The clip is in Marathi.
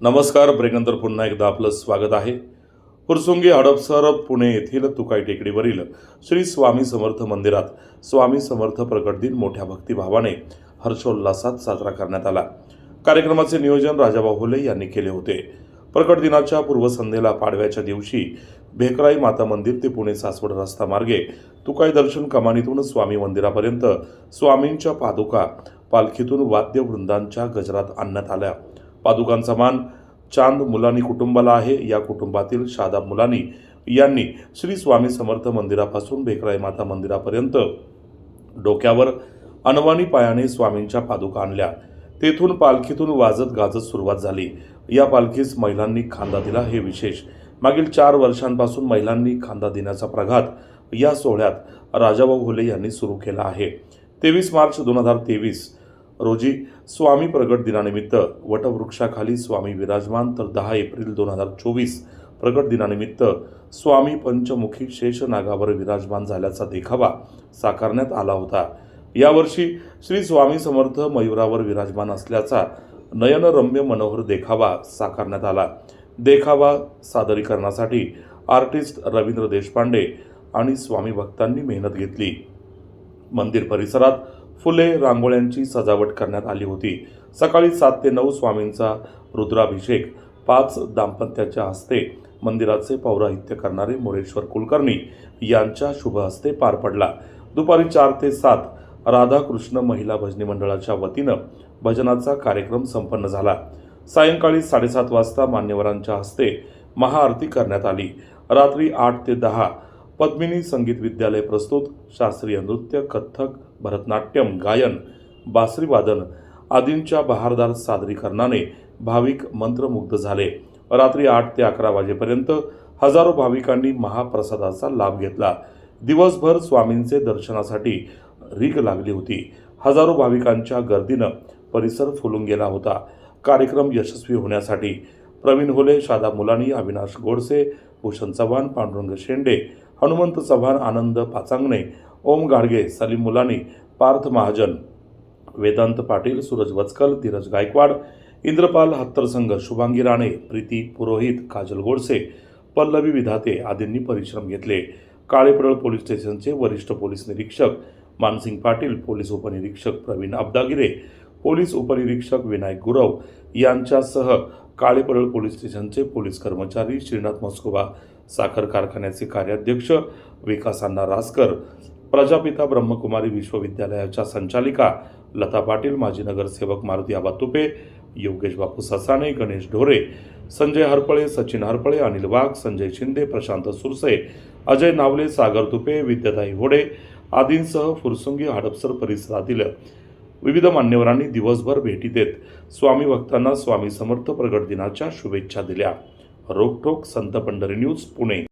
नमस्कार. ब्रेकनंतर पुन्हा एकदा आपलं स्वागत आहे. फुरसुंगी हडपसर पुणे येथील तुकाई टेकडीवरील श्री स्वामी समर्थ मंदिरात स्वामी समर्थ प्रकट दिन मोठ्या भक्तिभावाने हर्षोल्लासात साजरा करण्यात आला. कार्यक्रमाचे नियोजन राजाभाऊ होले यांनी केले होते. प्रकट दिनाच्या पूर्वसंध्येला पाडव्याच्या दिवशी भेकराई माता मंदिर ते पुणे सासवड रस्ता मार्गे तुकाई दर्शन कमानीतून स्वामी मंदिरापर्यंत स्वामींच्या पादुका पालखीतून वाद्य वृंदांच्या गजरात आणण्यात आल्या. पादुकांचा मान चांद मुलानी कुटुंबाला आहे. या कुटुंबातील शादाब मुलानी यांनी श्री स्वामी समर्थ मंदिरापासून भेकराई माता मंदिरापर्यंत डोक्यावर अनवाणी पायाने स्वामींच्या पादुका आणल्या. तेथून पालखीतून वाजत गाजत सुरुवात झाली. या पालखीस महिलांनी खांदा दिला. हे विशेष. मागील 4 वर्षांपासून महिलांनी खांदा देण्याचा प्रघात या सोहळ्यात राजाभाऊ होले यांनी सुरू केला आहे. 23 मार्च 2023 रोजी स्वामी प्रगट दिनानिमित्त वटवृक्षाखाली स्वामी विराजमान, तर 10 एप्रिल 2024 प्रगट दिनानिमित्त स्वामी पंचमुखी शेष नागावर विराजमान झाल्याचा देखावा साकारण्यात आला होता. यावर्षी श्री स्वामी समर्थ मयुरावर विराजमान असल्याचा नयनरम्य मनोहर देखावा साकारण्यात आला. देखावा सादरीकरणासाठी आर्टिस्ट रवींद्र देशपांडे आणि स्वामी भक्तांनी मेहनत घेतली. मंदिर परिसरात फुले रांगोळ्यांची सजावट करण्यात आली होती. सकाळी 7 ते 9 स्वामींचा रुद्राभिषेक 5 दाम्पत्याच्या हस्ते मंदिराचे पौराहित्य करणारे मोरेश्वर कुलकर्णी यांच्या शुभ हस्ते पार पडला. दुपारी 4 ते 7 राधाकृष्ण महिला भजनी मंडळाच्या वतीनं भजनाचा कार्यक्रम संपन्न झाला. सायंकाळी 7:30 वाजता मान्यवरांच्या हस्ते महाआरती करण्यात आली. रात्री 8 ते 10 पद्मिनी संगीत विद्यालय प्रस्तुत शास्त्रीय नृत्य, कथ्थक, भरतनाट्यम, गायन, बासरी वादन आदींच्या बहारदार सादरीकरणाने भाविक मंत्रमुग्ध झाले. रात्री 8 ते 11 वाजेपर्यंत हजारो भाविकांनी महाप्रसादाचा लाभ घेतला. दिवसभर स्वामींचे दर्शनासाठी रीघ लागली होती. हजारो भाविकांच्या गर्दीनं परिसर फुलून गेला होता. कार्यक्रम यशस्वी होण्यासाठी प्रवीण होले, शादाब मुलानी, अविनाश गोडसे, भूषण चव्हाण, पांडुरंग शेंडे, हनुमंत चव्हाण, आनंद पाचांगणे, ओम गाडगे, सलीम मुलानी, पार्थ महाजन, वेदांत पाटील, सूरज वचकल, धीरज गायकवाड, इंद्रपाल हत्तरसंघ, शुभांगी राणे, प्रीती पुरोहित, काजल गोडसे, पल्लवी विधाते आदींनी परिश्रम घेतले. काळेपडळ पोलीस स्टेशनचे वरिष्ठ पोलीस निरीक्षक मानसिंग पाटील, पोलीस उपनिरीक्षक प्रवीण अब्दागिरे, पोलीस उपनिरीक्षक विनायक गुरव यांच्यासह काळेपडळ पोलीस स्टेशनचे पोलीस कर्मचारी, श्रीनाथ मस्कोबा साखर कारखान्याचे कार्याध्यक्ष विकास अण्णा रासकर, प्रजापिता ब्रह्मकुमारी विश्वविद्यालयाच्या संचालिका लता पाटील, माजी नगरसेवक मारुती आबा तुपे, योगेश बापू ससाणे, गणेश ढोरे, संजय हरपळे, सचिन हरपळे, अनिल वाघ, संजय शिंदे, प्रशांत सुरसे, अजय नावले, सागर तुपे, विद्याताई होडे आदींसह फुरसुंगी हडपसर परिसरातील विविध मान्यवरांनी दिवसभर भेटी देत स्वामी भक्तांना स्वामी समर्थ प्रगट दिनाच्या शुभेच्छा दिल्या. रोकठोक संत पंढरी न्यूज पुणे.